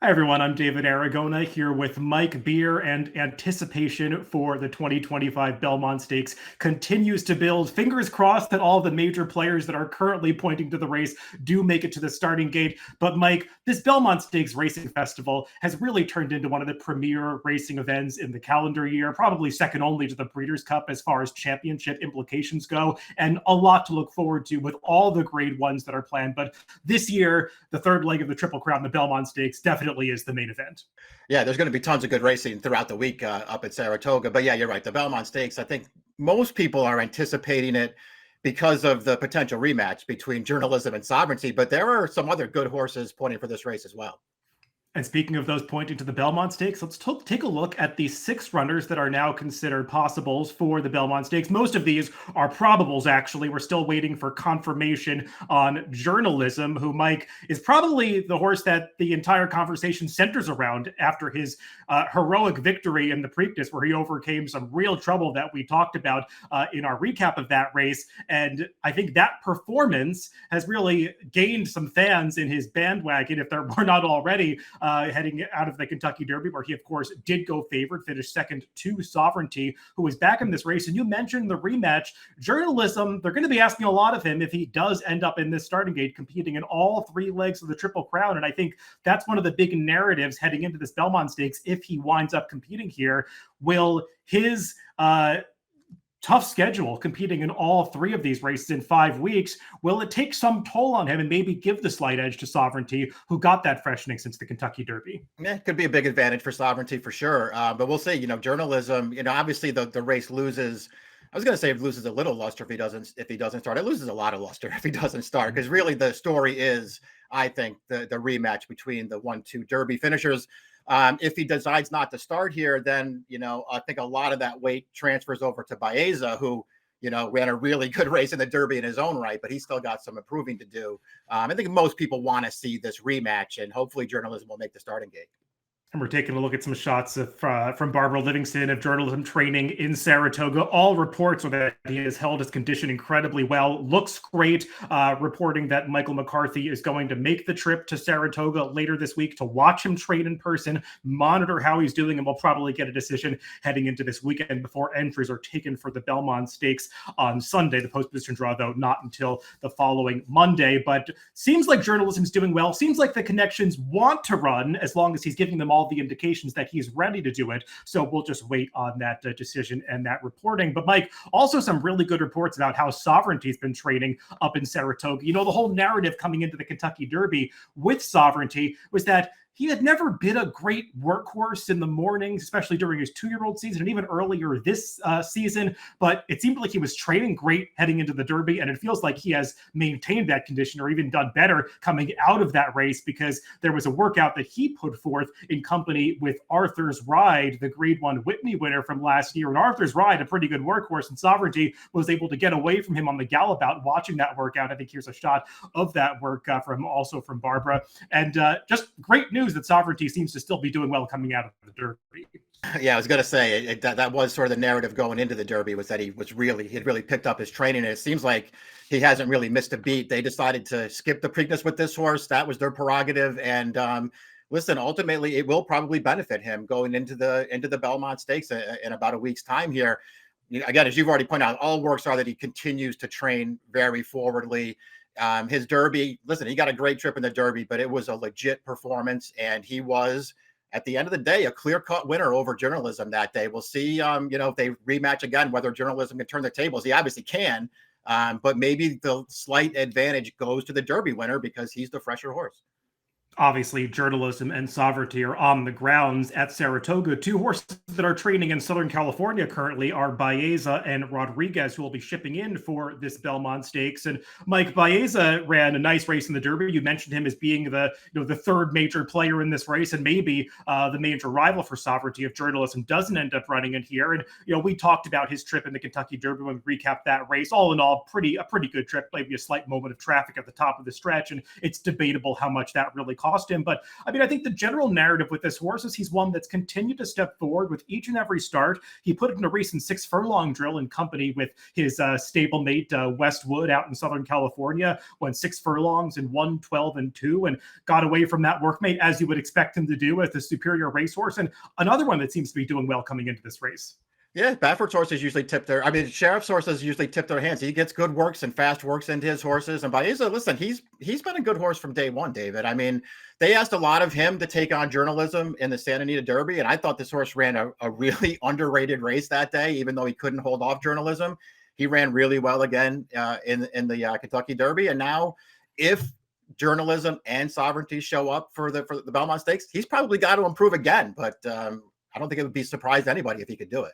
Hi, everyone. I'm David Aragona here with Mike Beer, and anticipation for the 2025 Belmont Stakes continues to build. Fingers crossed that all the major players that are currently pointing to the race do make it to the starting gate. But Mike, this Belmont Stakes Racing Festival has really turned into one of the premier racing events in the calendar year, probably second only to the Breeders' Cup as far as championship implications go, and a lot to look forward to with all the grade ones that are planned. But this year, the third leg of the Triple Crown, the Belmont Stakes, definitely is the main event. Yeah, there's going to be tons of good racing throughout the week up at Saratoga. But yeah, you're right. The Belmont Stakes, I think most people are anticipating it because of the potential rematch between Journalism and Sovereignty. But there are some other good horses pointing for this race as well. And speaking of those pointing to the Belmont Stakes, let's take a look at the 6 runners that are now considered possibles for the Belmont Stakes. Most of these are probables, actually. We're still waiting for confirmation on Journalism, who, Mike, is probably the horse that the entire conversation centers around after his heroic victory in the Preakness, where he overcame some real trouble that we talked about in our recap of that race. And I think that performance has really gained some fans in his bandwagon, if there were not already, heading out of the Kentucky Derby, where he, of course, did go favored, finished second to Sovereignty, who was back in this race. And you mentioned the rematch. Journalism, they're going to be asking a lot of him if he does end up in this starting gate, competing in all 3 legs of the Triple Crown. And I think that's one of the big narratives heading into this Belmont Stakes. If he winds up competing here, will his tough schedule competing in all 3 of these races in 5 weeks, will it take some toll on him and maybe give the slight edge to Sovereignty, who got that freshening since the Kentucky Derby? Yeah, it could be a big advantage for Sovereignty for sure. But we'll see. Journalism, obviously the race loses. I was going to say it loses a little luster if he doesn't start. It loses a lot of luster if he doesn't start, because really the story is, I think, the rematch between the 1-2 Derby finishers. If he decides not to start here, then, I think a lot of that weight transfers over to Baeza, who, ran a really good race in the Derby in his own right, but he's still got some improving to do. I think most people want to see this rematch, and hopefully Journalism will make the starting gate. And we're taking a look at some shots from Barbara Livingston of Journalism training in Saratoga. All reports are that he has held his condition incredibly well. Looks great. Reporting that Michael McCarthy is going to make the trip to Saratoga later this week to watch him train in person, monitor how he's doing, and we'll probably get a decision heading into this weekend before entries are taken for the Belmont Stakes on Sunday. The post-position draw, though, not until the following Monday. But seems like Journalism's doing well. Seems like the connections want to run, as long as he's giving them all the indications that he's ready to do it. So we'll just wait on that decision and that reporting. But Mike, also some really good reports about how Sovereignty's been training up in Saratoga. The whole narrative coming into the Kentucky Derby with Sovereignty was that he had never been a great workhorse in the mornings, especially during his 2-year-old season and even earlier this season. But it seemed like he was training great heading into the Derby, and it feels like he has maintained that condition or even done better coming out of that race, because there was a workout that he put forth in company with Arthur's Ride, the Grade 1 Whitney winner from last year. And Arthur's Ride, a pretty good workhorse, and Sovereignty was able to get away from him on the gallop out watching that workout. I think here's a shot of that work from Barbara. And just great news that Sovereignty seems to still be doing well coming out of the Derby. Yeah, I was going to say that was sort of the narrative going into the Derby, was that he had really picked up his training, and it seems like he hasn't really missed a beat. They decided to skip the Preakness with this horse. That was their prerogative, and listen, ultimately it will probably benefit him going into the Belmont Stakes in about a week's time here. Again, as you've already pointed out, all works are that he continues to train very forwardly. His Derby, listen, he got a great trip in the Derby, but it was a legit performance, and he was, at the end of the day, a clear-cut winner over Journalism that day. We'll see, if they rematch again, whether Journalism can turn the tables. He obviously can, but maybe the slight advantage goes to the Derby winner because he's the fresher horse. Obviously, Journalism and Sovereignty are on the grounds at Saratoga. 2 horses that are training in Southern California currently are Baeza and Rodriguez, who will be shipping in for this Belmont Stakes. And Mike, Baeza ran a nice race in the Derby. You mentioned him as being the 3rd major player in this race, and maybe the major rival for Sovereignty if Journalism doesn't end up running in here. And we talked about his trip in the Kentucky Derby when we recapped that race. All in all, a pretty good trip. Maybe a slight moment of traffic at the top of the stretch, and it's debatable how much that really cost him. But I mean, I think the general narrative with this horse is he's one that's continued to step forward with each and every start. He put it in a recent 6 furlong drill in company with his stablemate Westwood out in Southern California, went 6 furlongs in 1:12-2, and got away from that workmate as you would expect him to do as the superior racehorse. And another one that seems to be doing well coming into this race. Yeah, Baffert's horses usually tip their. I mean, Sheriff's horses usually tip their hands. He gets good works and fast works into his horses. And Baeza, listen, he's been a good horse from day one, David. I mean, they asked a lot of him to take on journalism in the Santa Anita Derby, and I thought this horse ran a really underrated race that day, even though he couldn't hold off journalism. He ran really well again in the Kentucky Derby, and now if journalism and sovereignty show up for the Belmont Stakes, he's probably got to improve again. But I don't think it would be surprised to anybody if he could do it.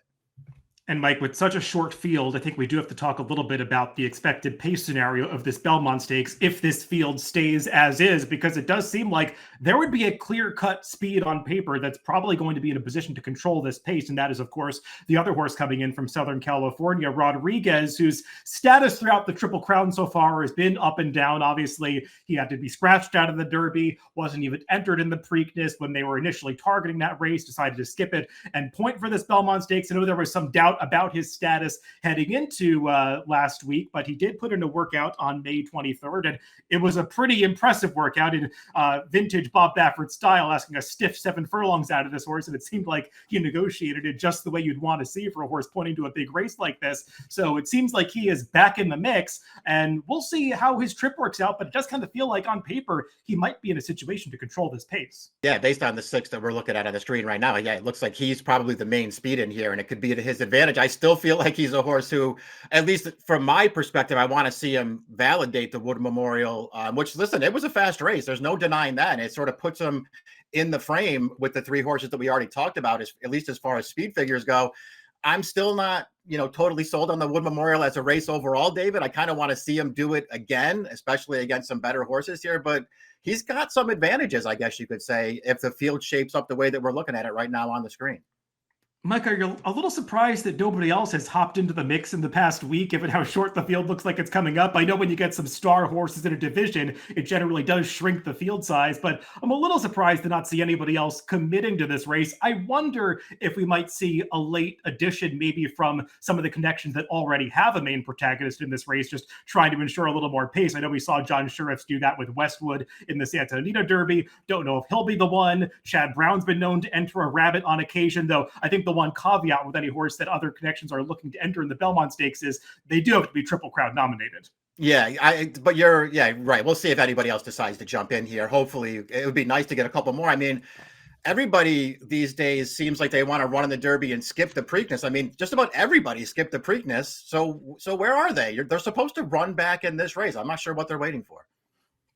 And Mike, with such a short field, I think we do have to talk a little bit about the expected pace scenario of this Belmont Stakes if this field stays as is, because it does seem like there would be a clear-cut speed on paper that's probably going to be in a position to control this pace. And that is, of course, the other horse coming in from Southern California, Rodriguez, whose status throughout the Triple Crown so far has been up and down. Obviously, he had to be scratched out of the Derby, wasn't even entered in the Preakness when they were initially targeting that race, decided to skip it and point for this Belmont Stakes. I know there was some doubt about his status heading into last week, but he did put in a workout on May 23rd, and it was a pretty impressive workout in vintage Bob Baffert style, asking a stiff 7 furlongs out of this horse, and it seemed like he negotiated it just the way you'd want to see for a horse pointing to a big race like this. So it seems like he is back in the mix, and we'll see how his trip works out, but it does kind of feel like on paper he might be in a situation to control this pace. Yeah, based on the 6 that we're looking at on the screen right now, yeah, it looks like he's probably the main speed in here, and it could be to his advantage. I still feel like he's a horse who, at least from my perspective, I want to see him validate the Wood Memorial, which, listen, it was a fast race. There's no denying that. And it sort of puts him in the frame with the 3 horses that we already talked about, at least as far as speed figures go. I'm still not, totally sold on the Wood Memorial as a race overall, David. I kind of want to see him do it again, especially against some better horses here. But he's got some advantages, I guess you could say, if the field shapes up the way that we're looking at it right now on the screen. Mike, are you a little surprised that nobody else has hopped into the mix in the past week, given how short the field looks like it's coming up? I know when you get some star horses in a division, it generally does shrink the field size, but I'm a little surprised to not see anybody else committing to this race. I wonder if we might see a late addition, maybe from some of the connections that already have a main protagonist in this race, just trying to ensure a little more pace. I know we saw John Sheriffs do that with Westwood in the Santa Anita Derby. Don't know if he'll be the one. Chad Brown's been known to enter a rabbit on occasion, though I think the one caveat with any horse that other connections are looking to enter in the Belmont Stakes is they do have to be Triple Crown nominated. Yeah, but yeah, right. We'll see if anybody else decides to jump in here. Hopefully, it would be nice to get a couple more. I mean, everybody these days seems like they want to run in the Derby and skip the Preakness. I mean, just about everybody skipped the Preakness. So where are they? They're supposed to run back in this race. I'm not sure what they're waiting for.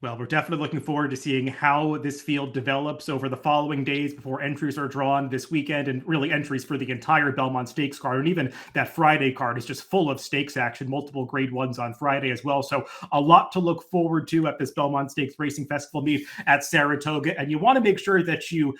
Well, we're definitely looking forward to seeing how this field develops over the following days before entries are drawn this weekend, and really entries for the entire Belmont Stakes card. And even that Friday card is just full of stakes action, multiple grade ones on Friday as well. So a lot to look forward to at this Belmont Stakes Racing Festival meet at Saratoga. And you want to make sure that you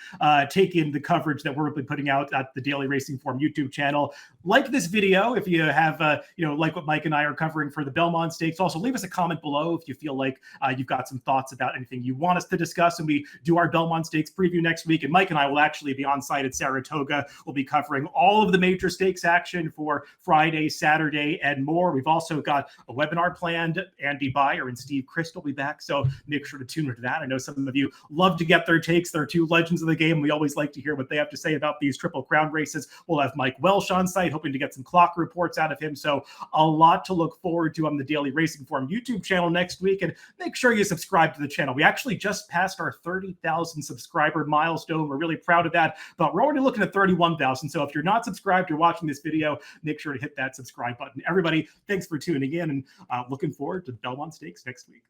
take in the coverage that we're putting out at the Daily Racing Form YouTube channel. Like this video if you have, like what Mike and I are covering for the Belmont Stakes. Also, leave us a comment below if you feel like you've got some thoughts about anything you want us to discuss, and we do our Belmont Stakes preview next week. And Mike and I will actually be on site at Saratoga. We'll be covering all of the major stakes action for Friday, Saturday, and more. We've also got a webinar planned. Andy Byer and Steve Christ will be back, so make sure to tune into that. I know some of you love to get their takes. They're 2 legends of the game. We always like to hear what they have to say about these Triple Crown races. We'll have Mike Welsh on site, hoping to get some clock reports out of him. So a lot to look forward to on the Daily Racing Form YouTube channel next week. And make sure you subscribe to the channel. We actually just passed our 30,000 subscriber milestone. We're really proud of that, but we're already looking at 31,000. So if you're not subscribed, you're watching this video, make sure to hit that subscribe button. Everybody, thanks for tuning in, and looking forward to the Belmont Stakes next week.